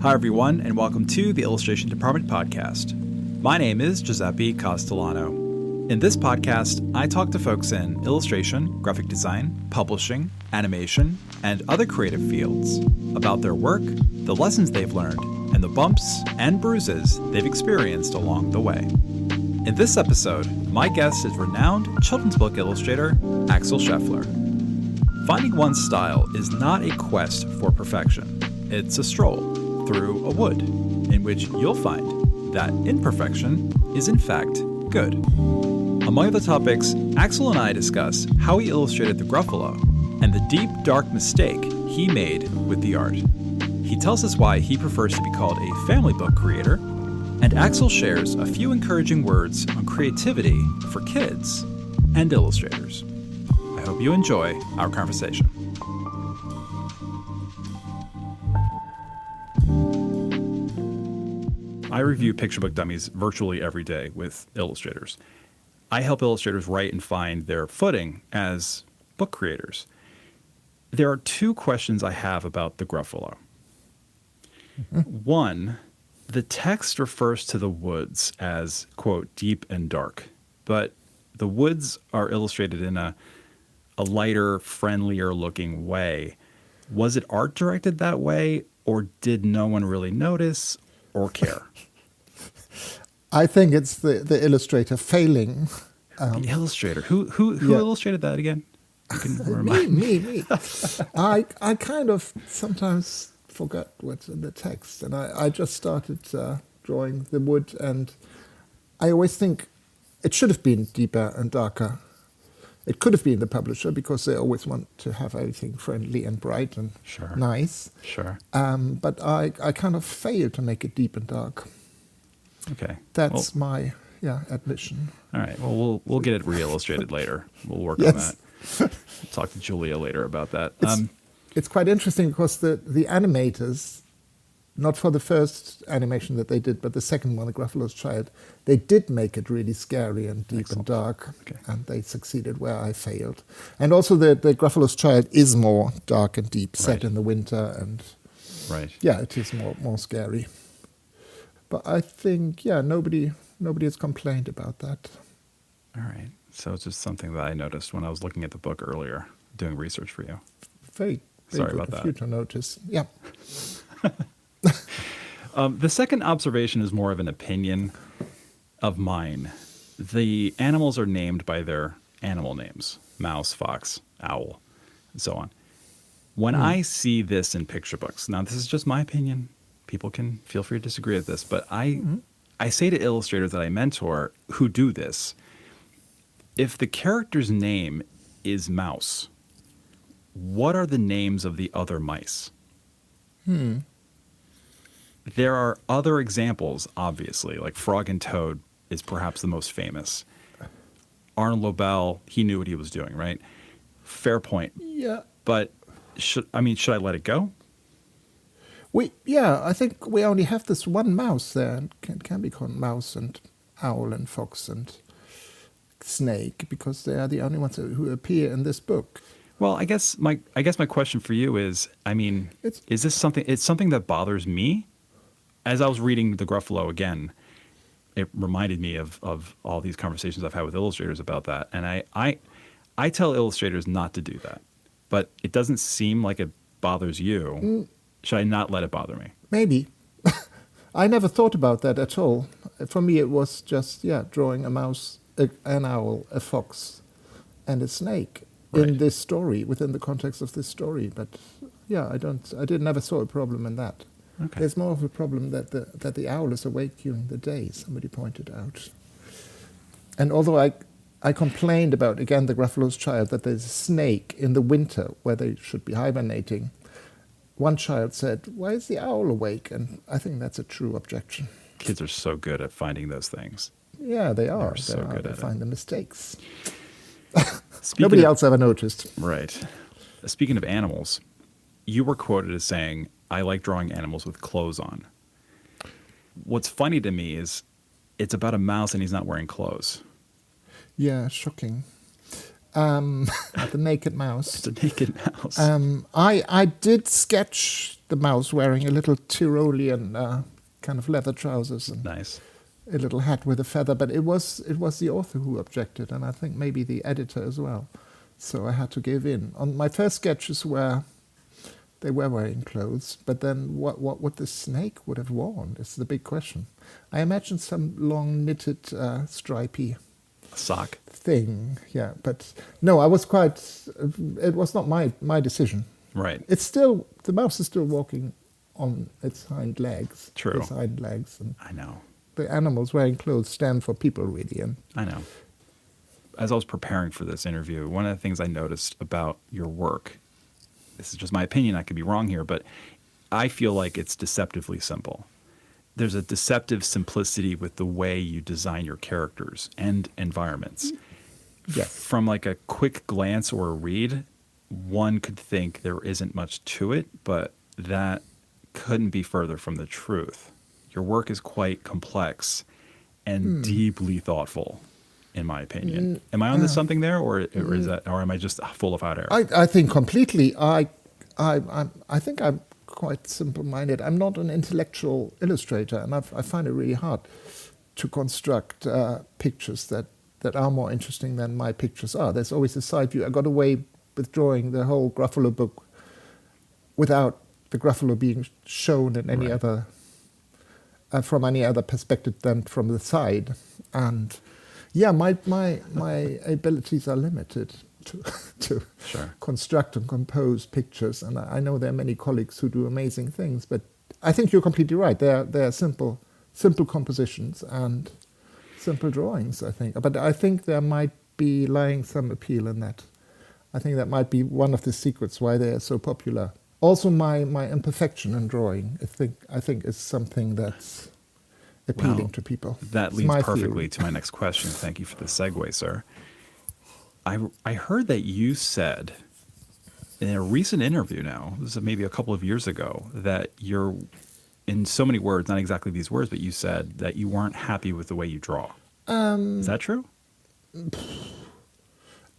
Hi, everyone, and welcome to the Illustration Department podcast. My name is Giuseppe Castellano. In this podcast, I talk to folks in illustration, graphic design, publishing, animation, and other creative fields about their work, the lessons they've learned, and the bumps and bruises they've experienced along the way. In this episode, my guest is renowned children's book illustrator Axel Scheffler. Finding one's style is not a quest for perfection. It's a stroll through a wood in which you'll find that imperfection is in fact good. Among other topics, Axel and I discuss how he illustrated the Gruffalo and the deep, dark mistake he made with the art. He tells us why he prefers to be called a family book creator, and Axel shares a few encouraging words on creativity for kids and illustrators. I hope you enjoy our conversation. I review picture book dummies virtually every day with illustrators. I help illustrators write and find their footing as book creators. There are two questions I have about the Gruffalo. One, the text refers to the woods as, quote, deep and dark, but the woods are illustrated in a lighter, friendlier looking way. Was it art directed that way, or did no one really notice or care? I think it's the illustrator failing. The illustrator. Who illustrated that again? You can remind me. I kind of sometimes forgot what's in the text, and I just started drawing the wood, and I always think it should have been deeper and darker. It could have been the publisher, because they always want to have everything friendly and bright and nice. Sure. But I kind of failed to make it deep and dark. Okay. That's my admission. All right. Well, we'll get it re-illustrated later. We'll work on that. We'll talk to Julia later about that. It's quite interesting because the animators, not for the first animation that they did, but the second one, The Gruffalo's Child, they did make it really scary and deep and dark, and they succeeded where I failed. And also the Gruffalo's Child is more dark and deep, set in the winter, and it is more scary. But I think, nobody has complained about that. All right. So it's just something that I noticed when I was looking at the book earlier, doing research for you. Very Sorry good about that. of you to notice. Yeah. The second observation is more of an opinion of mine. The animals are named by their animal names: mouse, fox, owl, and so on. When I see this in picture books, now this is just my opinion. People can feel free to disagree with this, but I say to illustrators that I mentor who do this, if the character's name is mouse, what are the names of the other mice? There are other examples, obviously, like Frog and Toad is perhaps the most famous. Arnold Lobel, he knew what he was doing, right? Fair point. Yeah. But should I let it go? I think we only have this one mouse there, and can be called mouse and owl and fox and snake, because they are the only ones who appear in this book. Well, I guess my question for you is, is this something? It's something that bothers me. As I was reading the Gruffalo again, it reminded me of all these conversations I've had with illustrators about that, and I tell illustrators not to do that, but it doesn't seem like it bothers you. Should I not let it bother me? Maybe. I never thought about that at all. For me, it was just drawing a mouse, an owl, a fox, and a snake. In this story, within the context of this story. But never saw a problem in that. Okay. There's more of a problem that the owl is awake during the day, somebody pointed out. And although I complained about, again, the Gruffalo's Child, that there's a snake in the winter where they should be hibernating, one child said, "Why is the owl awake?" And I think that's a true objection. Kids are so good at finding those things. Yeah, they are. They find the mistakes. Nobody else ever noticed. Right. Speaking of animals, you were quoted as saying, "I like drawing animals with clothes on." What's funny to me is it's about a mouse and he's not wearing clothes. Yeah, shocking. At the naked mouse. It's a naked mouse. I did sketch the mouse wearing a little Tyrolean kind of leather trousers and Nice. a little hat with a feather, but it was the author who objected, and I think maybe the editor as well. So I had to give in. On my first sketches they were wearing clothes, but then what would the snake would have worn is the big question. I imagine some long knitted stripy Sock. thing, yeah. But no, I was it was not my decision. Right. It's still, the mouse is still walking on its hind legs. True. Its hind legs. And I know. the animals wearing clothes stand for people, really. And I know. As I was preparing for this interview, one of the things I noticed about your work, this is just my opinion, I could be wrong here, but I feel like it's deceptively simple. There's a deceptive simplicity with the way you design your characters and environments. yes. From like a quick glance or a read, one could think there isn't much to it, but that couldn't be further from the truth. Your work is quite complex and deeply thoughtful, in my opinion. Am I onto something there, or is that, or am I just full of hot air? I think completely. I think I'm quite simple-minded. I'm not an intellectual illustrator, and I find it really hard to construct pictures that are more interesting than my pictures are. There's always a side view. I got away with drawing the whole Gruffalo book without the Gruffalo being shown in any other from any other perspective than from the side. And yeah, my abilities are limited to Sure. construct and compose pictures, and I know there are many colleagues who do amazing things, but I think you're completely right. They're simple compositions and simple drawings, I think. But I think there might be lying some appeal in that. I think that might be one of the secrets why they're so popular. Also, my imperfection in drawing, I think is something that's appealing to people. That It's leads my perfectly theory. to my next question. Thank you for the segue, sir. I heard that you said in a recent interview now, this is maybe a couple of years ago, that you're, in so many words, not exactly these words, but you said that you weren't happy with the way you draw. Is that true?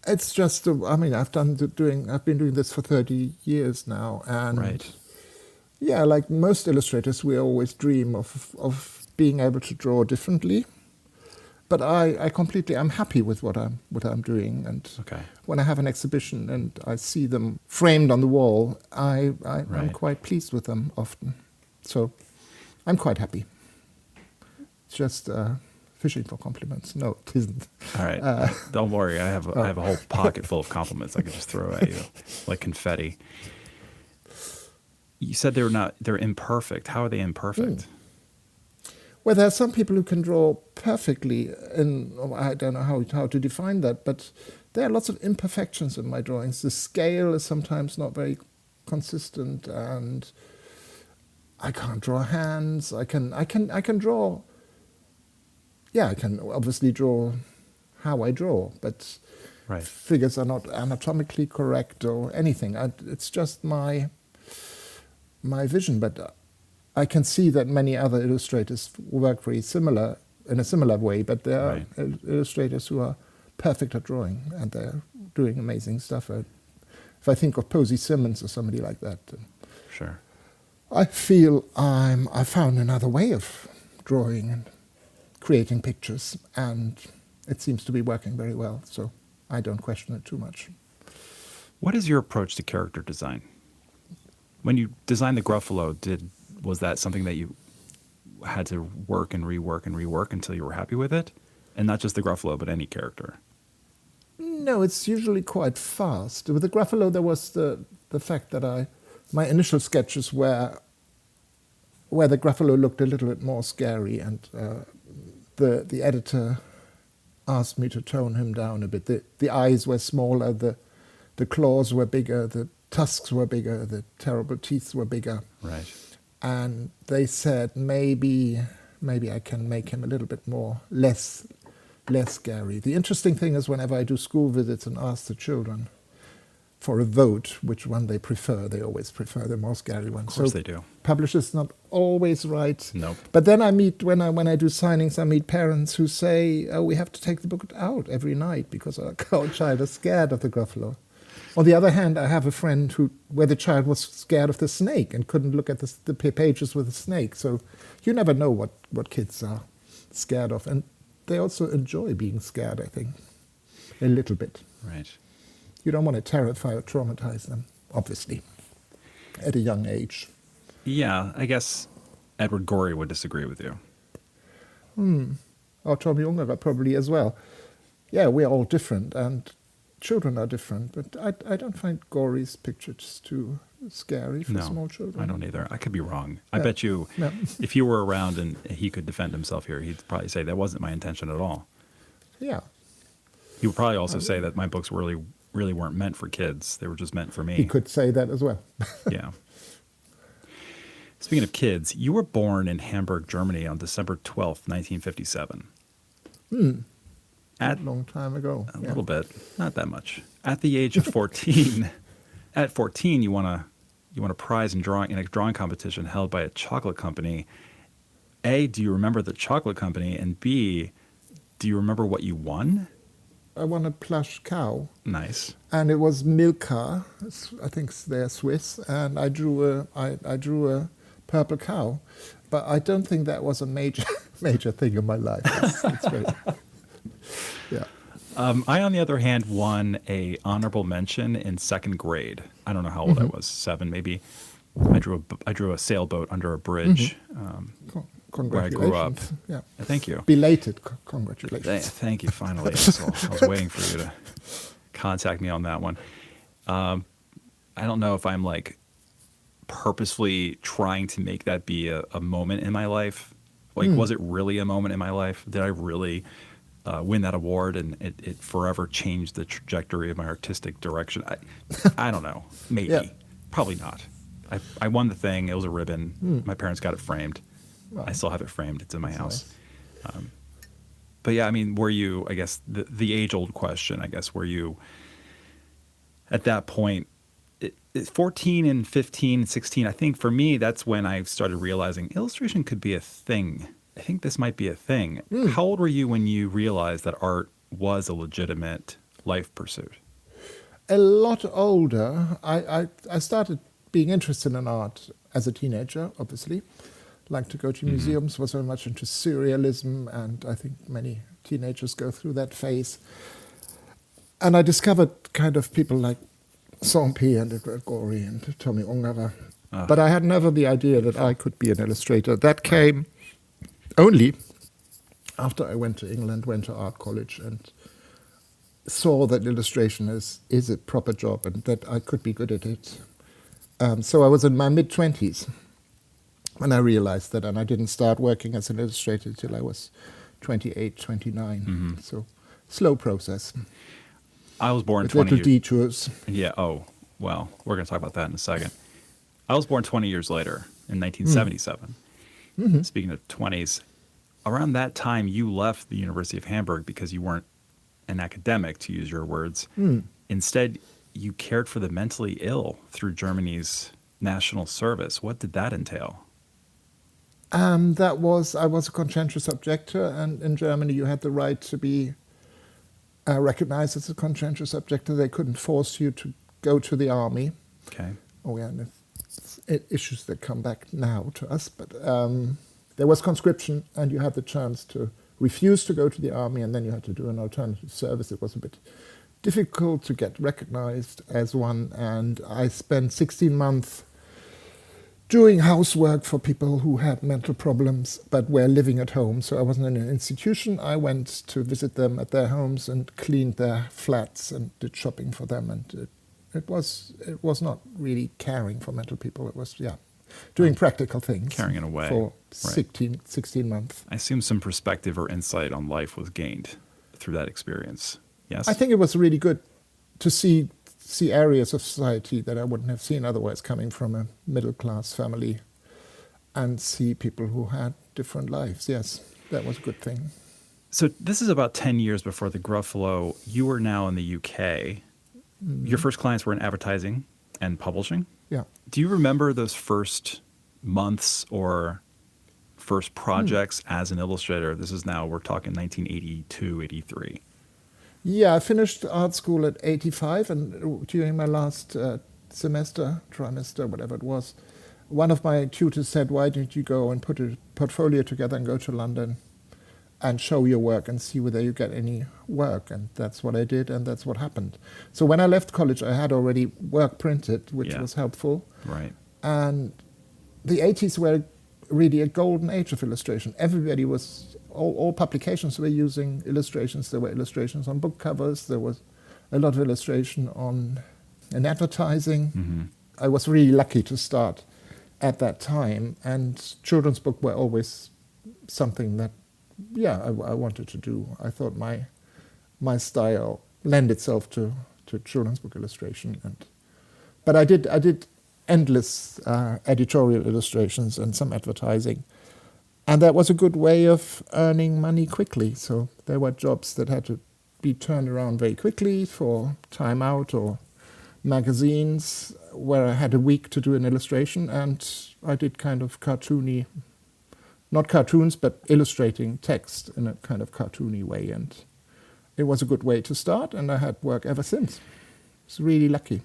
It's just, I've been doing this for 30 years now, and Right. yeah, like most illustrators, we always dream of being able to draw differently. But I'm happy with what I'm doing, and Okay. when I have an exhibition and I see them framed on the wall, I'm Right. quite pleased with them often. So I'm quite happy. It's just fishing for compliments. No, it isn't. All right. Don't worry. I have a whole pocket full of compliments I could just throw at you like confetti. You said they're imperfect. How are they imperfect? Well, there are some people who can draw perfectly, and I don't know how to define that, but there are lots of imperfections in my drawings. The scale is sometimes not very consistent, and I can't draw hands. I can draw. Yeah, I can obviously draw how I draw, but Right. figures are not anatomically correct or anything. It's just my vision, but I can see that many other illustrators work in a similar way, but there are illustrators who are perfect at drawing, and they're doing amazing stuff. If I think of Posy, Simmonds, or somebody like that, Sure. I feel I found another way of drawing and creating pictures, and it seems to be working very well, so I don't question it too much. What is your approach to character design? When you designed the Gruffalo, was that something that you had to work and rework until you were happy with it? And not just the Gruffalo, but any character? No, it's usually quite fast. With the Gruffalo, there was the fact that my initial sketches were where the Gruffalo looked a little bit more scary, and the editor asked me to tone him down a bit. The eyes were smaller, the claws were bigger, the tusks were bigger, the terrible teeth were bigger. Right. And they said maybe I can make him a little bit less scary. The interesting thing is whenever I do school visits and ask the children, for a vote which one they prefer. They always prefer the more scary one. Of course they do. Publishers not always right. Nope. But then I meet, when I do signings, I meet parents who say, oh, we have to take the book out every night because our child is scared of the Gruffalo. On the other hand, I have a friend where the child was scared of the snake and couldn't look at the pages with the snake. So you never know what kids are scared of. And they also enjoy being scared, I think, a little bit. Right. You don't want to terrify or traumatize them, obviously, at a young age. Yeah, I guess Edward Gorey would disagree with you. Or Tomi Ungerer probably as well. Yeah, we're all different, and children are different, but I don't find Gorey's pictures too scary for small children. I don't either. I could be wrong. I bet you if you were around and he could defend himself here, he'd probably say that wasn't my intention at all. Yeah. He would probably also say that my books really weren't meant for kids. They were just meant for me. He could say that as well. Yeah. Speaking of kids, you were born in Hamburg, Germany on December 12th, 1957. A long time ago. A little bit. Not that much. At the age of 14, you won a prize in a drawing competition held by a chocolate company. A, do you remember the chocolate company? And B, do you remember what you won? I won a plush cow. Nice. And it was Milka. I think they're Swiss. And I drew a purple cow. But I don't think that was a major thing in my life. It's very, yeah. I, on the other hand, won a honorable mention in second grade. I don't know how old I was, 7 maybe. I drew a sailboat under a bridge where I grew up. Yeah. Thank you. Belated congratulations. Thank you, finally. Axel. I was waiting for you to contact me on that one. I don't know if I'm like purposefully trying to make that be a moment in my life. Like, was it really a moment in my life? Did I really win that award and it forever changed the trajectory of my artistic direction? I don't know. Maybe. Yeah. Probably not. I won the thing. It was a ribbon. My parents got it framed. Wow. I still have it framed. It's in my house. Nice. But yeah, I mean, were you, I guess, the age-old question, I guess, were you, at that point, 14 and 15 and 16, I think for me, that's when I started realizing illustration could be a thing. I think this might be a thing. How old were you when you realized that art was a legitimate life pursuit? A lot older. I started being interested in art as a teenager, obviously. Liked to go to museums, was very much into surrealism, and I think many teenagers go through that phase. And I discovered kind of people like Sempé and Gorey and Tomi Ungerer. But I had never the idea that I could be an illustrator. That came only after I went to England, went to art college, and saw that illustration is a proper job and that I could be good at it. So I was in my mid-20s when I realized that, and I didn't start working as an illustrator till I was 28, 29. So slow process. I was born with 20 little detours. Yeah, oh, well, we're going to talk about that in a second. I was born 20 years later in 1977. Speaking of 20s, around that time you left the University of Hamburg because you weren't an academic, to use your words. Instead, you cared for the mentally ill through Germany's national service. What did that entail? I was a conscientious objector, and in Germany you had the right to be recognized as a conscientious objector. They couldn't force you to go to the army. Okay. Oh, yeah, and issues that come back now to us. But there was conscription, and you had the chance to refuse to go to the army, and then you had to do an alternative service. It was a bit difficult to get recognized as one, and I spent 16 months doing housework for people who had mental problems but were living at home. So I wasn't in an institution. I went to visit them at their homes and cleaned their flats and did shopping for them. And it was not really caring for mental people. It was, doing practical things. Caring in a way. For 16 months. I assume some perspective or insight on life was gained through that experience. Yes? I think it was really good to see areas of society that I wouldn't have seen otherwise, coming from a middle-class family, and see people who had different lives. Yes, that was a good thing. So this is about 10 years before the Gruffalo. You are now in the UK. Your first clients were in advertising and publishing. Yeah. Do you remember those first months or first projects as an illustrator? This is now, we're talking 1982, 83. Yeah, I finished art school at 85, and during my last trimester, whatever it was, one of my tutors said, why don't you go and put a portfolio together and go to London and show your work and see whether you get any work. And that's what I did, and that's what happened. So when I left college, I had already work printed, which was helpful. Right. And the 80s were really a golden age of illustration. Everybody was, all publications were using illustrations. There were illustrations on book covers. There was a lot of illustration in advertising. Mm-hmm. I was really lucky to start at that time. And children's books were always something that, I wanted to do. I thought my style lent itself to children's book illustration. But I did endless editorial illustrations and some advertising. And that was a good way of earning money quickly. So there were jobs that had to be turned around very quickly for Time Out or magazines, where I had a week to do an illustration, and I did kind of cartoony, not cartoons, but illustrating text in a kind of cartoony way. And it was a good way to start, and I had work ever since. It's really lucky.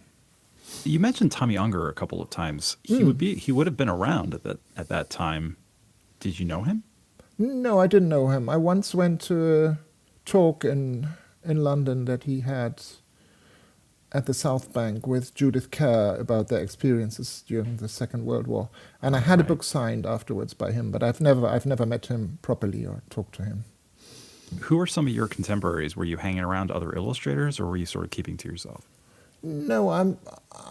You mentioned Tommy Ungerer a couple of times. He would have been around at that time. Did you know him? No, I didn't know him. I once went to a talk in London that he had at the South Bank with Judith Kerr about their experiences during the Second World War, and I had a book signed afterwards by him. But I've never met him properly or talked to him. Who are some of your contemporaries? Were you hanging around other illustrators, or were you sort of keeping to yourself? No,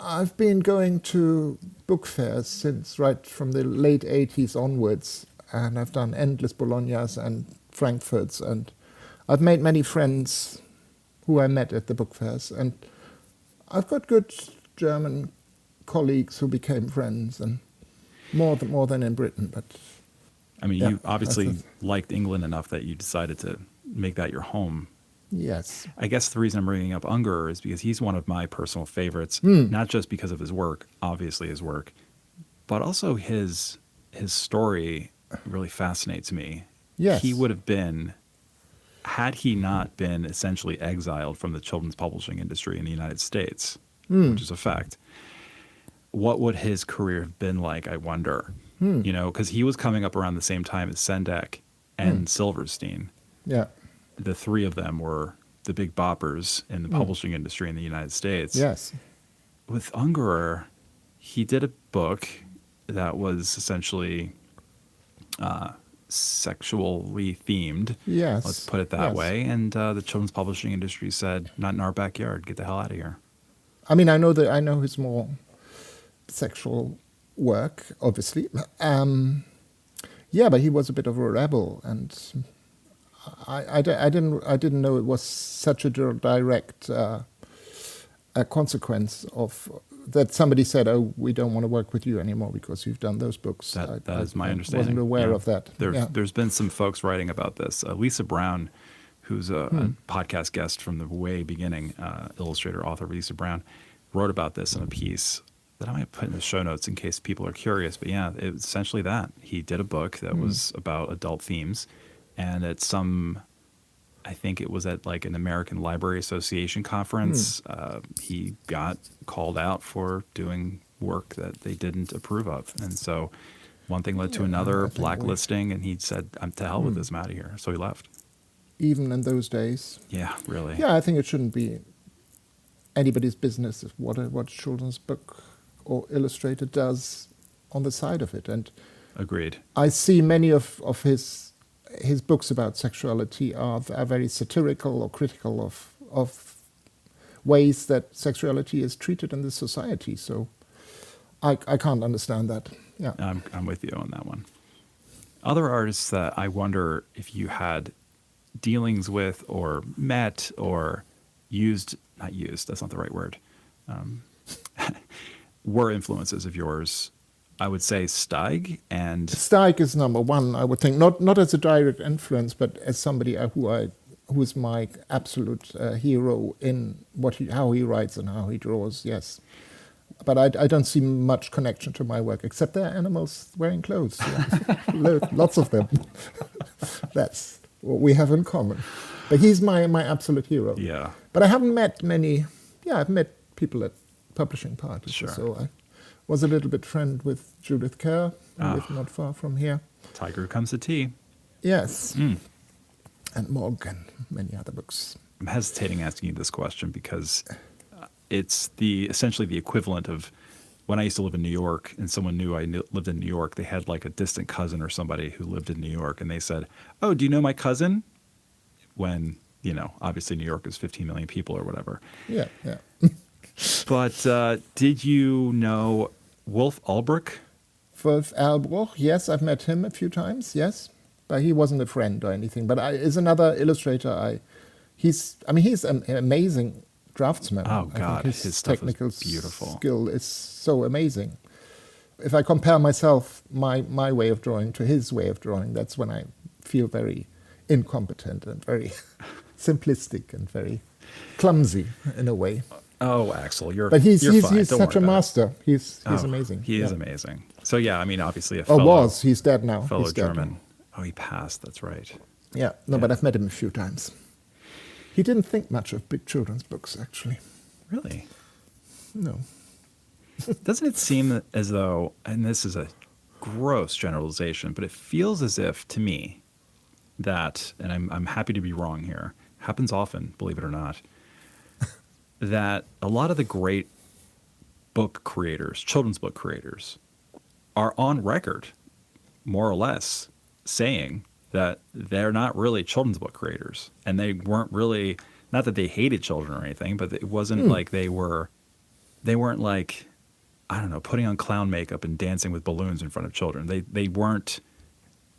I've been going to book fairs since right from the late 80s onwards, and I've done endless Bolognas and Frankfurts, and I've made many friends who I met at the book fairs, and I've got good German colleagues who became friends, and more than in Britain. But I mean, you obviously liked England enough that you decided to make that your home. Yes. I guess the reason I'm bringing up Ungerer is because he's one of my personal favorites, not just because of his work, obviously his work, but also his story really fascinates me. Yes. He would have been, had he not been essentially exiled from the children's publishing industry in the United States, which is a fact, what would his career have been like, I wonder? You know, because he was coming up around the same time as Sendak and Silverstein. Yeah. The three of them were the big boppers in the publishing industry in the United States. Yes. With Ungerer, he did a book that was essentially sexually themed. Yes. Let's put it that way. And the children's publishing industry said, not in our backyard, get the hell out of here. I mean, I know his more sexual work, obviously. But he was a bit of a rebel, and I didn't know it was such a direct consequence of that. Somebody said, "Oh, we don't want to work with you anymore because you've done those books." That is my understanding. I wasn't aware of that. There's been some folks writing about this. Lisa Brown, who's a podcast guest from the way beginning, illustrator, author Lisa Brown, wrote about this in a piece that I might put in the show notes in case people are curious. But yeah, it was essentially that. He did a book that was about adult themes. And at I think it was at like an American Library Association conference, he got called out for doing work that they didn't approve of. And so one thing led to another, blacklisting, and he said, I'm to hell with this, I'm out of here. So he left. Even in those days. Yeah, really. Yeah, I think it shouldn't be anybody's business what a children's book or illustrator does on the side of it. And agreed. I see many of his books about sexuality are very satirical or critical of ways that sexuality is treated in this society. So I can't understand that. Yeah, I'm with you on that one. Other artists that I wonder if you had dealings with or met or not used, that's not the right word, were influences of yours. I would say Steig and... Steig is number one, I would think. Not as a direct influence, but as somebody who I who's my absolute hero in how he writes and how he draws, yes. But I don't see much connection to my work, except there are animals wearing clothes. Yeah. Lots of them. That's what we have in common. But he's my absolute hero. Yeah. But I haven't met many. Yeah, I've met people at publishing parties. Sure. So I was a little bit friend with Judith Kerr, who lived not far from here. Tiger Comes to Tea. Yes. And Morgan, many other books. I'm hesitating asking you this question because it's essentially the equivalent of when I used to live in New York and someone knew I lived in New York. They had like a distant cousin or somebody who lived in New York, and they said, "Oh, do you know my cousin?" When, obviously New York is 15 million people or whatever. Yeah. But did you know Wolf Ahlberg? Wolf Erlbruch, yes, I've met him a few times, yes. But he wasn't a friend or anything. But is another illustrator. He's an amazing draftsman. Oh, God, I think his stuff technical is beautiful. Skill is so amazing. If I compare myself, my way of drawing to his way of drawing, that's when I feel very incompetent and very simplistic and very clumsy in a way. Oh, Axel, but he's fine. such a master. He's amazing. He is amazing. So yeah, obviously he's dead now. Fellow he's German. Dead. Oh, he passed. That's right. Yeah, but I've met him a few times. He didn't think much of big children's books, actually. Really? No. Doesn't it seem as though, and this is a gross generalization, but it feels as if, to me, that, and I'm happy to be wrong here, happens often, believe it or not, that a lot of the great book creators, children's book creators, are on record, more or less, saying that they're not really children's book creators. And they weren't really, not that they hated children or anything, but it wasn't like they weren't like, I don't know, putting on clown makeup and dancing with balloons in front of children. There weren't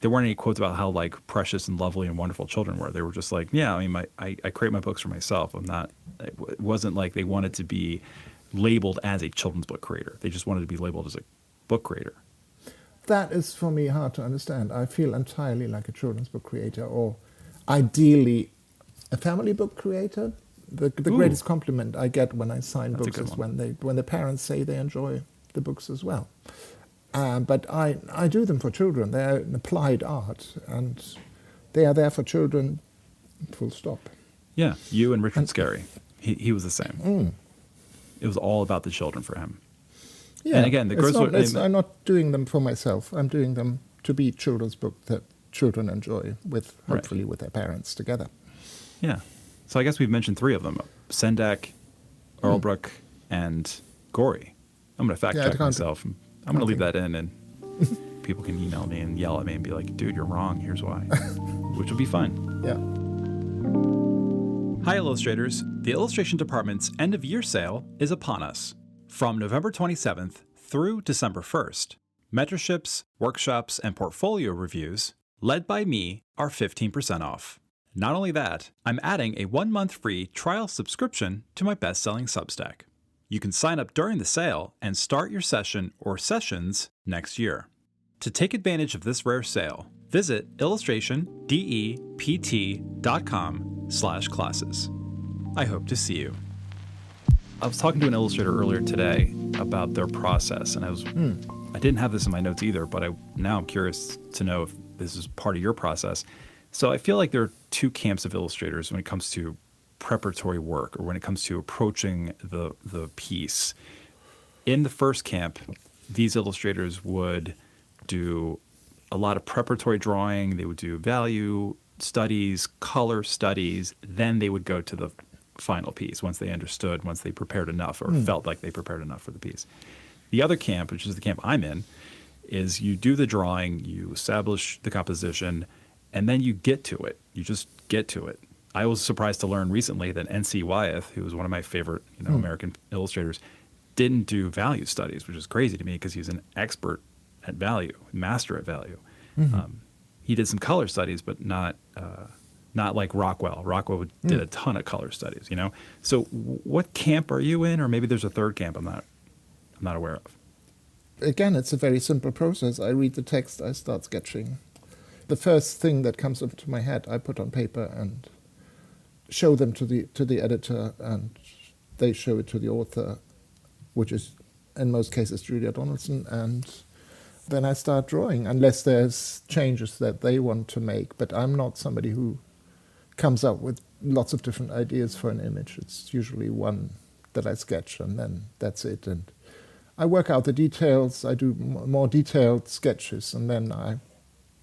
any quotes about how like precious and lovely and wonderful children were. They were just like, yeah, I create my books for myself. It wasn't like they wanted to be labeled as a children's book creator. They just wanted to be labeled as a book creator. That is for me hard to understand. I feel entirely like a children's book creator, or ideally a family book creator. The greatest compliment I get when I sign books is when the parents say they enjoy the books as well. But I do them for children. They're an applied art, and they are there for children, full stop. Yeah, you and Richard Scarry. He was the same. It was all about the children for him. Yeah, and again, I'm not doing them for myself. I'm doing them to be children's book that children enjoy, hopefully with their parents together. Yeah. So I guess we've mentioned three of them: Sendak, Erlbruch, and Gorey. I'm going to fact check myself. I'm going to leave that in, and people can email me and yell at me and be like, "Dude, you're wrong. Here's why," which will be fun. Yeah. Hi, illustrators. The illustration department's end-of-year sale is upon us. From November 27th through December 1st, mentorships, workshops, and portfolio reviews, led by me, are 15% off. Not only that, I'm adding a 1-month free trial subscription to my best-selling Substack. You can sign up during the sale and start your session or sessions next year. To take advantage of this rare sale, visit illustrationdept.com/classes. I hope to see you. I was talking to an illustrator earlier today about their process, and I didn't have this in my notes either, but now I'm curious to know if this is part of your process. So I feel like there are two camps of illustrators when it comes to preparatory work, or when it comes to approaching the piece. In the first camp, these illustrators would do a lot of preparatory drawing. They would do value studies, color studies. Then they would go to the final piece once they understood, once they prepared enough or felt like they prepared enough for the piece. The other camp, which is the camp I'm in, is you do the drawing, you establish the composition, and then you get to it. You just get to it. I was surprised to learn recently that N.C. Wyeth, who was one of my favorite American illustrators, didn't do value studies, which is crazy to me because he's an expert at value, master at value. He did some color studies, but not like Rockwell. Rockwell did a ton of color studies, So what camp are you in? Or maybe there's a third camp I'm not aware of. Again, it's a very simple process. I read the text, I start sketching. The first thing that comes into my head, I put on paper, and show them to the editor, and they show it to the author, which is in most cases Julia Donaldson, and then I start drawing, unless there's changes that they want to make. But I'm not somebody who comes up with lots of different ideas for an image. It's usually one that I sketch, and then that's it. And I work out the details. I do more detailed sketches, and then I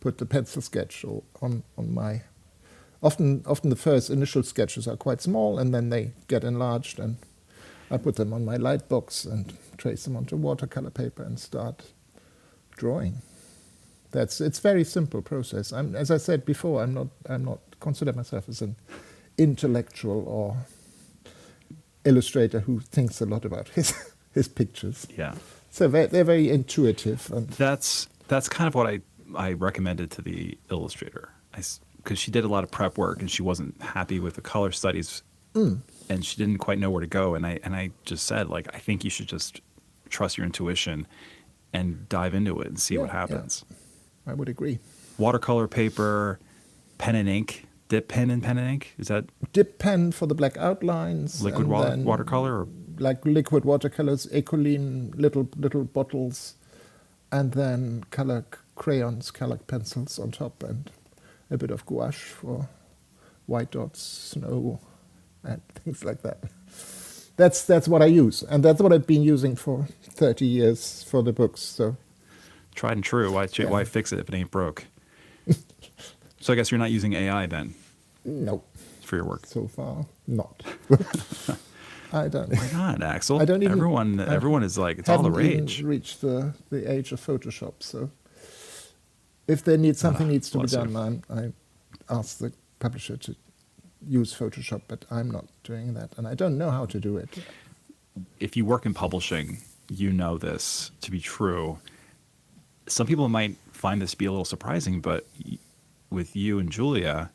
put the pencil sketch on my... Often the first initial sketches are quite small, and then they get enlarged, and I put them on my light box and trace them onto watercolor paper and start drawing. It's a very simple process. As I said before, I'm not consider myself as an intellectual or illustrator who thinks a lot about his pictures. Yeah. So they're very intuitive. And that's kind of what I recommended to the illustrator, because she did a lot of prep work and she wasn't happy with the color studies, and she didn't quite know where to go. And I just said, like, I think you should just trust your intuition and dive into it and see what happens. Yeah. I would agree. Watercolor paper, pen and ink, dip pen and pen and ink. Is that dip pen for the black outlines? Liquid watercolor, or like liquid watercolors, Ecoline little bottles, and then color crayons, colored pencils on top, and a bit of gouache for white dots, snow, and things like that. That's what I use, and that's what I've been using for 30 years for the books. So tried and true. Why fix it if it ain't broke? So I guess you're not using AI then? No. For your work? So far, not. I don't. Why not, Axel? I don't even. Everyone is like, it's all the rage. Haven't reached the age of Photoshop. So if they need something needs to be done, I ask the publisher to use Photoshop, but I'm not doing that, and I don't know how to do it. If you work in publishing, you know this to be true. Some people might find this to be a little surprising, but with you and Julia,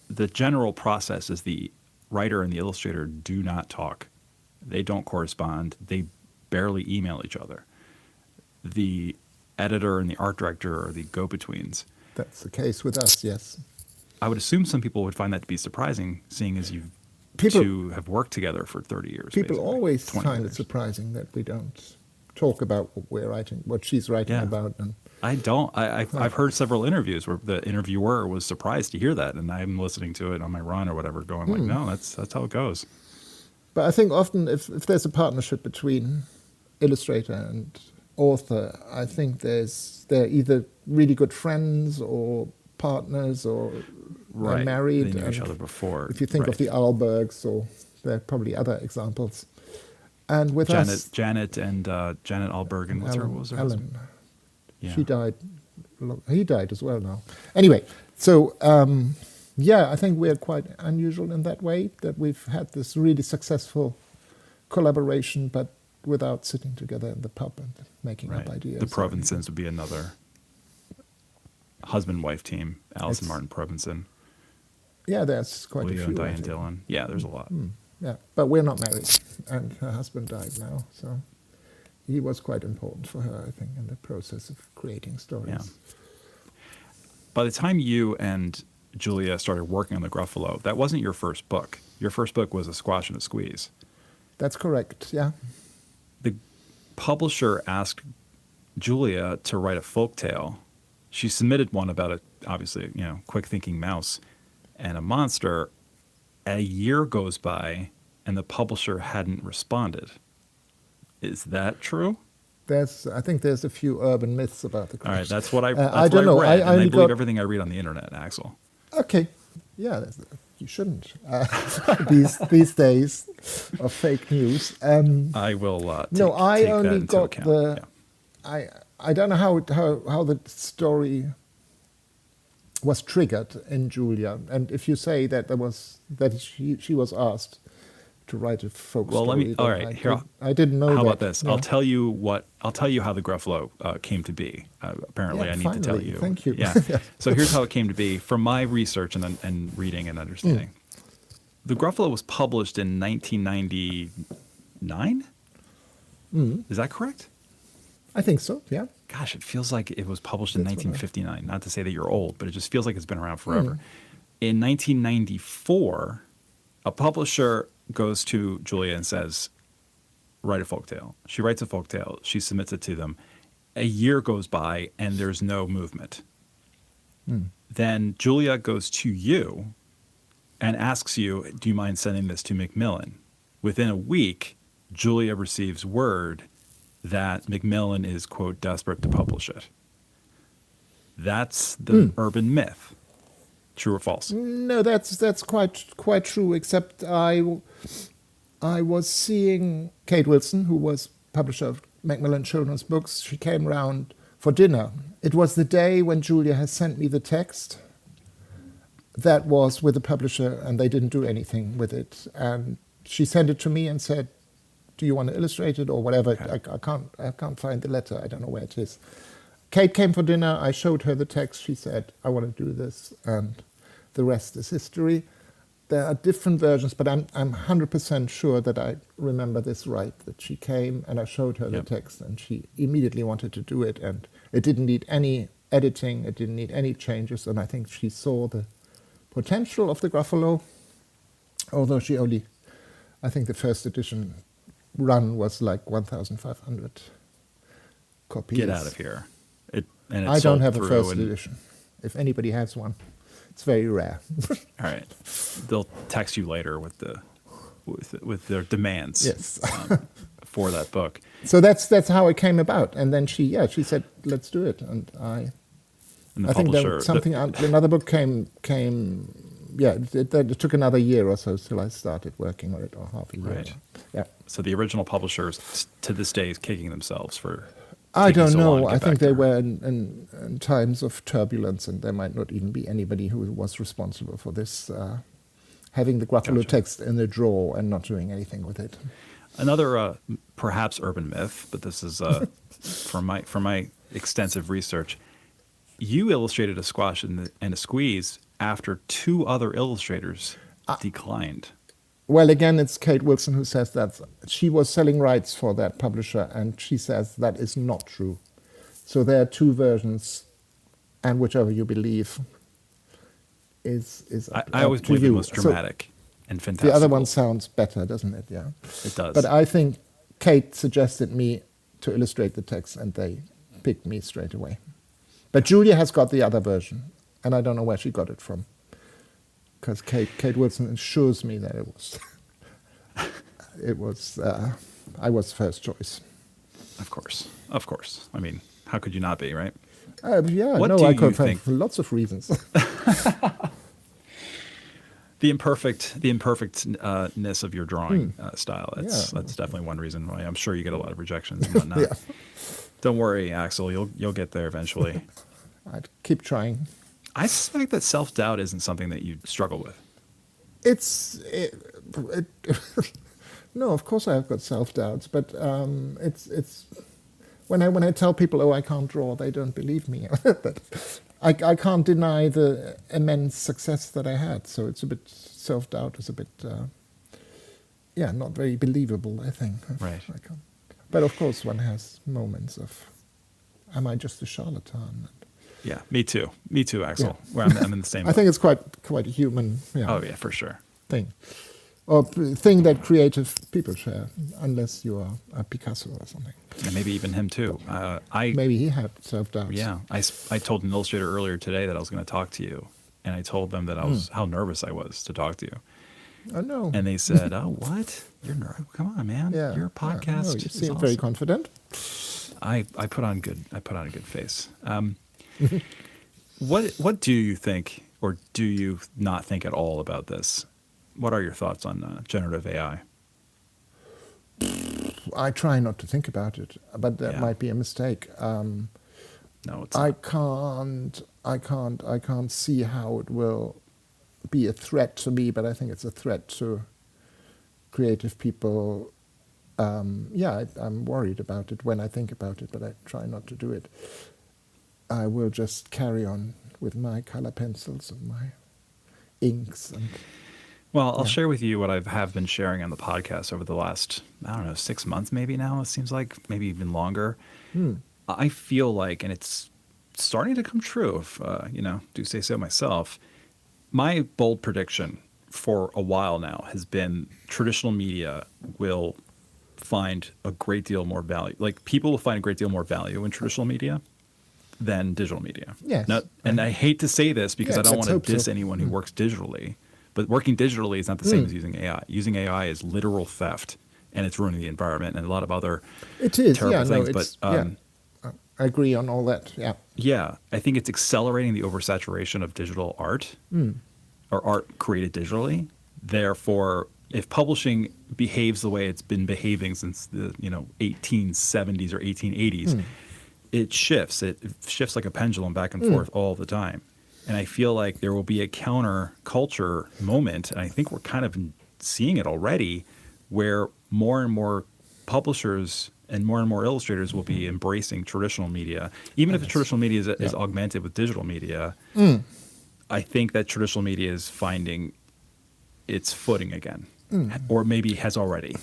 the general process is the writer and the illustrator do not talk. They don't correspond. They barely email each other. The editor and the art director are the go-betweens. That's the case with us, yes. I would assume some people would find that to be surprising, seeing as you two have worked together for 30 years. People basically. Always find it surprising that we don't talk about what we're writing, what she's writing about. And I don't. I've heard several interviews where the interviewer was surprised to hear that, and I'm listening to it on my run or whatever, going like, no, that's how it goes. But I think often if there's a partnership between illustrator and author, I think they're either really good friends or partners or married. They knew each other before. If you think of the Ahlbergs, or there are probably other examples. And with Janet Ahlberg, and what was her husband? Yeah. She died. He died as well now. Anyway, so I think we're quite unusual in that way, that we've had this really successful collaboration, but without sitting together in the pub and making up ideas. The Provensens would be another husband-wife team. Alice and Martin Provensen. Yeah, there's quite a few. Diane, Dillon. Yeah, there's a lot. Yeah, but we're not married, and her husband died now, so he was quite important for her, I think, in the process of creating stories. Yeah. By the time you and Julia started working on the Gruffalo, that wasn't your first book. Your first book was A Squash and a Squeeze. That's correct, yeah. The publisher asked Julia to write a folktale. She submitted one about obviously, quick-thinking mouse and a monster. A year goes by, and the publisher hadn't responded. Is that true? I think there's a few urban myths about the Gruffalo. All right, that's what I know. read, and I believe everything I read on the internet, Axel. Okay. Yeah, you shouldn't. These days of fake news. I will take I only that into got account. I don't know how the story was triggered in Julia, and if you say that she was asked to write a folk story. All right, here. I didn't know. How about this? Yeah. I'll tell you how the Gruffalo came to be. Apparently, I need to tell you. Thank you. Yeah. So here's how it came to be from my research and reading and understanding. The Gruffalo was published in 1999. Is that correct? I think so. Yeah. Gosh, it feels like it was published in 1959. Not to say that you're old, but it just feels like it's been around forever. In 1994, A publisher goes to Julia and says, write a folktale. She writes a folktale. She submits it to them. A year goes by and there's no movement. Then Julia goes to you and asks you, do you mind sending this to Macmillan? Within a week, Julia receives word that Macmillan is, quote, desperate to publish it. That's the urban myth. True or false? No, that's quite true, except I was seeing Kate Wilson, who was publisher of Macmillan Children's Books. She came round for dinner. It was the day when Julia had sent me the text that was with the publisher, and they didn't do anything with it. And she sent it to me and said, do you want to illustrate it or whatever? Okay. I can't find the letter. I don't know where it is. Kate came for dinner. I showed her the text. She said, I want to do this. And the rest is history. There are different versions, but I'm 100% sure that I remember this right, that she came and I showed her the text and she immediately wanted to do it, and it didn't need any editing, it didn't need any changes, and I think she saw the potential of the Gruffalo, although she only, I think the first edition run was like 1,500 copies. Get out of here. I don't have a first edition. If anybody has one. It's very rare. All right, they'll text you later with their demands for that book. So that's how it came about. And then she said, let's do it. And I think another book came. It took another year or so till I started working on it, or half a year. Right. Yeah. So the original publishers to this day is kicking themselves for. I don't know. I think they were in times of turbulence, and there might not even be anybody who was responsible for this, having the Gruffalo text in a drawer and not doing anything with it. Another perhaps urban myth, but this is from my extensive research. You illustrated a squash and a squeeze after two other illustrators declined. Well, again, it's Kate Wilson who says that. She was selling rights for that publisher, and she says that is not true. So there are two versions, and whichever you believe is I always believe the most dramatic and fantastical. The other one sounds better, doesn't it? Yeah. It does. But I think Kate suggested me to illustrate the text, and they picked me straight away. But Julia has got the other version, and I don't know where she got it from. Because Kate Wilson assures me that I was first choice. Of course. I mean, how could you not be, right? I could find lots of reasons. The imperfectness of your drawing style. That's definitely one reason why I'm sure you get a lot of rejections and whatnot. Don't worry, Axel. You'll get there eventually. I'd keep trying. I suspect that self-doubt isn't something that you struggle with. No, of course I have got self-doubts, but it's when I tell people, oh, I can't draw, they don't believe me. But I can't deny the immense success that I had, so it's a bit, self-doubt is a bit, not very believable, I think. Right. But of course one has moments of, am I just a charlatan? Yeah, me too, Axel. Yeah. Where I'm in the same. I think it's quite a human. Oh yeah, for sure. Thing, or thing that creative people share, unless you are a Picasso or something. Yeah, maybe even him too. Maybe he had self-doubts. Yeah, I told an illustrator earlier today that I was going to talk to you, and I told them that I was how nervous I was to talk to you. Oh no! And they said, "Oh, what? You're nervous? Come on, man! Yeah, your podcast. No, you seem awesome. Very confident." I put on a good face. What do you think, or do you not think at all about this? What are your thoughts on generative AI? I try not to think about it, but that might be a mistake. No, it's not. I can't see how it will be a threat to me, but I think it's a threat to creative people. I'm worried about it when I think about it, but I try not to do it. I will just carry on with my color pencils and my inks. Well, I'll share with you what I have been sharing on the podcast over the last, 6 months maybe now, it seems like, maybe even longer. I feel like, and it's starting to come true, if, do say so myself, my bold prediction for a while now has been traditional media will find a great deal more value. Like people will find a great deal more value in traditional media than digital media. Yes. And I hate to say this because I don't want to diss so. anyone who works digitally, but working digitally is not the same as using AI. Using AI is literal theft, and it's ruining the environment and a lot of other terrible things. I agree on all that. Yeah. Yeah, I think it's accelerating the oversaturation of digital art or art created digitally. Therefore, if publishing behaves the way it's been behaving since the 1870s or 1880s, it shifts. It shifts like a pendulum back and forth all the time. And I feel like there will be a counterculture moment, and I think we're kind of seeing it already, where more and more publishers and more illustrators will be embracing traditional media. Even if the traditional media is augmented with digital media, I think that traditional media is finding its footing again, or maybe has already.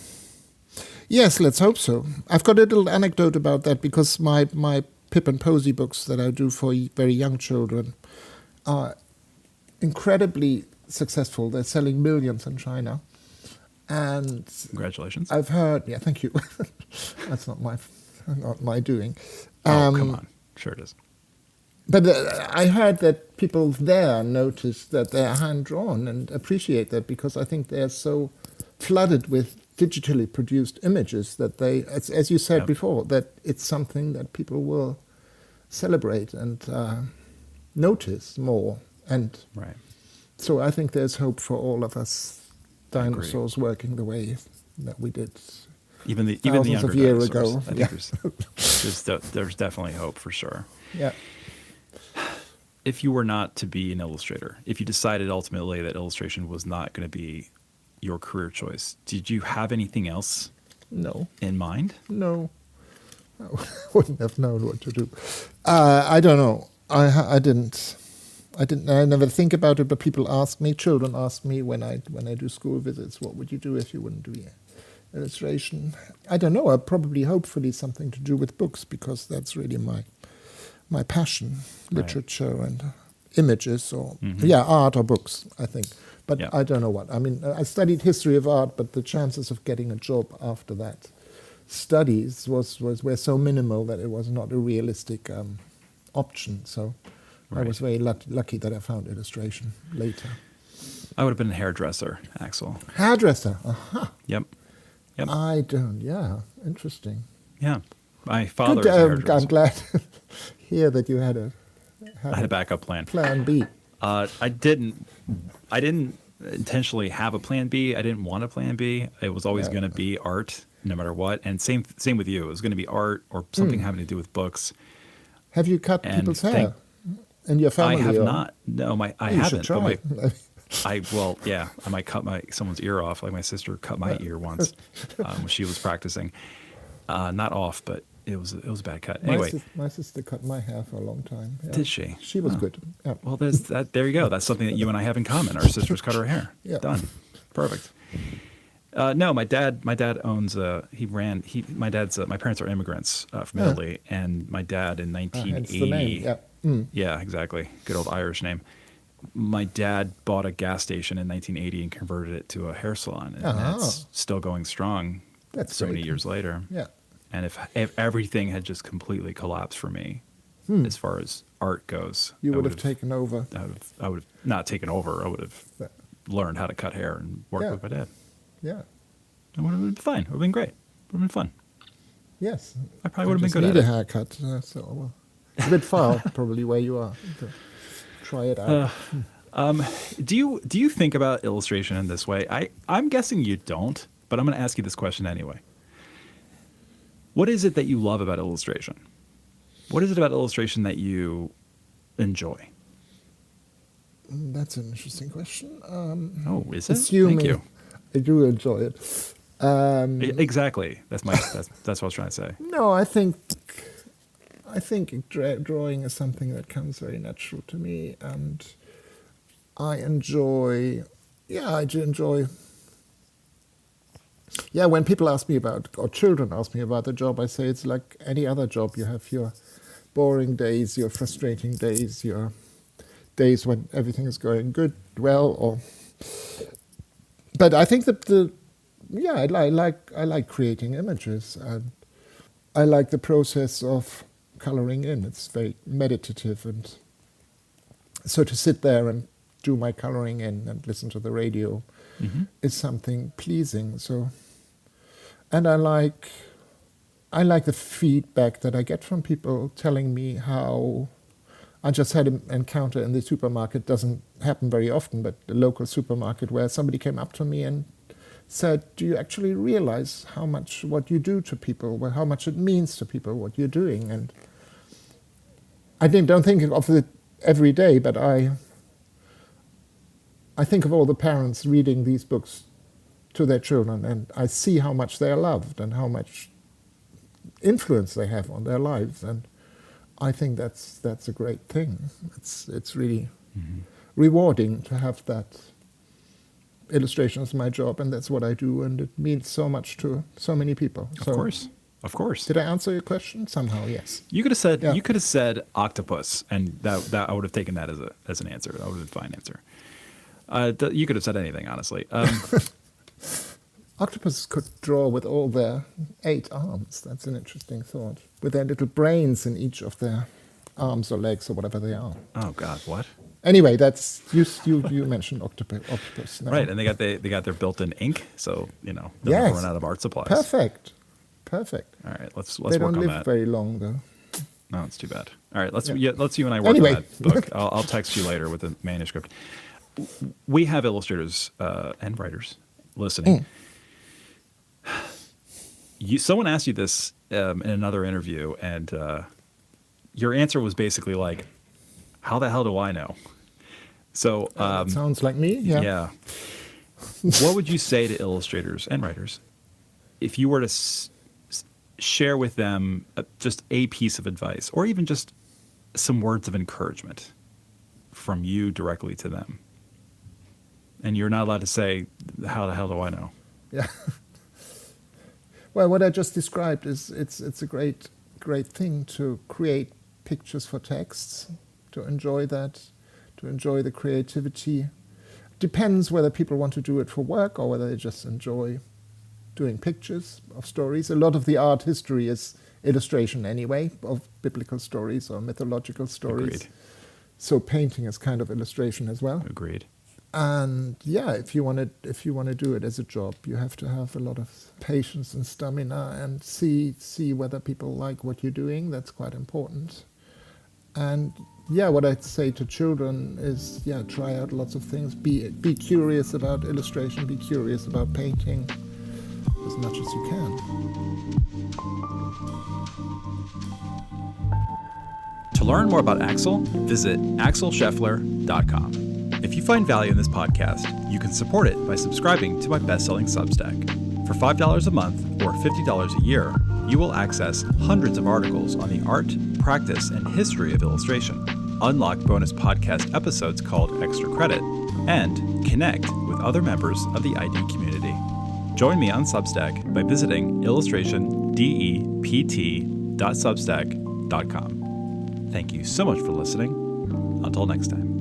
Yes, let's hope so. I've got a little anecdote about that because my Pip and Posy books that I do for very young children are incredibly successful. They're selling millions in China. And congratulations. I've heard, thank you. That's not my doing. Come on. Sure it is. But I heard that people there notice that they're hand-drawn and appreciate that because I think they're so flooded with digitally produced images that they, as you said before, that it's something that people will celebrate and notice more. And so I think there's hope for all of us dinosaurs working the way that we did even the thousands younger of years dinosaurs. ago. I think there's definitely hope for sure. Yeah. If you were not to be an illustrator, if you decided ultimately that illustration was not going to be your career choice, did you have anything else in mind? No. I wouldn't have known what to do. I don't know. I didn't. I never think about it, but children ask me when I do school visits, what would you do if you wouldn't do illustration? I don't know. Hopefully something to do with books, because that's really my passion, literature and images or art or books, I think. But I don't know what. I mean, I studied history of art, but the chances of getting a job after that studies were so minimal that it was not a realistic option. So I was very lucky that I found illustration later. I would have been a hairdresser, Axel. Hairdresser? Aha. Yep. I don't, interesting. Yeah. My father was a hairdresser. I'm glad to hear that you had a backup plan. Plan B. I didn't intentionally have a plan B. I didn't want a plan B. It was always going to be art, no matter what. And same with you. It was going to be art or something having to do with books. Have you cut people's hair in your family? I have not. No, I haven't. Should try. But I might cut someone's ear off. Like my sister cut my ear once when she was practicing. Not off, but it was a bad cut. Anyway, my sister cut my hair for a long time. Yeah. Did she? She was good. Yeah. Well, there's that. There you go. That's something that you and I have in common. Our sisters cut our hair. Yeah. Done. Perfect. No, my dad owns. My parents are immigrants from Italy, and my dad in 1980. The name. Yeah, exactly. Good old Irish name. My dad bought a gas station in 1980 and converted it to a hair salon, and that's still going strong. That's so many years later. Yeah. And if everything had just completely collapsed for me, as far as art goes, you would have taken over. I would have not taken over. I would have learned how to cut hair and work with my dad. Yeah. It would have been fine. It would have been great. It would have been fun. Yes. I probably would have been good at it. Need a haircut. It's a bit far, probably, where you are. Try it out. Do you think about illustration in this way? I'm guessing you don't, but I'm going to ask you this question anyway. What is it that you love about illustration? What is it about illustration that you enjoy? That's an interesting question. Is it? Assuming Thank you. I do enjoy it. Exactly. That's what I was trying to say. No, I think drawing is something that comes very natural to me, and I enjoy. Yeah, when people ask me about, or children ask me about the job, I say it's like any other job. You have your boring days, your frustrating days, your days when everything is going well, But I think that I like creating images, and I like the process of coloring in. It's very meditative, and so to sit there and do my coloring in and listen to the radio is something pleasing. So, and I like the feedback that I get from people telling me how. I just had an encounter in the supermarket, doesn't happen very often, but the local supermarket, where somebody came up to me and said, do you actually realize how much what you do to people, how much it means to people, what you're doing? And I don't think of it every day, but I think of all the parents reading these books to their children, and I see how much they're loved and how much influence they have on their lives, and I think that's a great thing. It's really rewarding to have that. Illustration is my job, and that's what I do, and it means so much to so many people. Of course. Did I answer your question somehow? Yes. You could have said octopus, and that I would have taken that as an answer. That would have been a fine answer. You could have said anything, honestly. Octopuses could draw with all their 8 arms. That's an interesting thought. With their little brains in each of their arms or legs or whatever they are. Oh God, what? Anyway, that's you mentioned octopus. No? Right, and they got their built-in ink, so they'll Yes. never run out of art supplies. Perfect. All right, let's They work don't on live that. very long though. No, it's too bad. All right, let's you and I work Anyway. on that book. I'll text you later with the manuscript. We have illustrators and writers listening. Someone asked you this in another interview, and your answer was basically like, "How the hell do I know?" So That sounds like me. Yeah. What would you say to illustrators and writers if you were to share with them just a piece of advice, or even just some words of encouragement from you directly to them? And you're not allowed to say, "How the hell do I know?" Yeah. Well, what I just described is it's a great thing to create pictures for texts, to enjoy that, to enjoy the creativity. Depends whether people want to do it for work or whether they just enjoy doing pictures of stories. A lot of the art history is illustration anyway, of biblical stories or mythological stories. Agreed. So painting is kind of illustration as well. Agreed. And if you want to do it as a job, you have to have a lot of patience and stamina, and see whether people like what you're doing. That's quite important. And what I'd say to children is try out lots of things. Be curious about illustration. Be curious about painting as much as you can. To learn more about Axel, visit axelscheffler.com. If you find value in this podcast, you can support it by subscribing to my best-selling Substack. For $5 a month or $50 a year, you will access hundreds of articles on the art, practice, and history of illustration, unlock bonus podcast episodes called Extra Credit, and connect with other members of the ID community. Join me on Substack by visiting illustrationdept.substack.com. Thank you so much for listening. Until next time.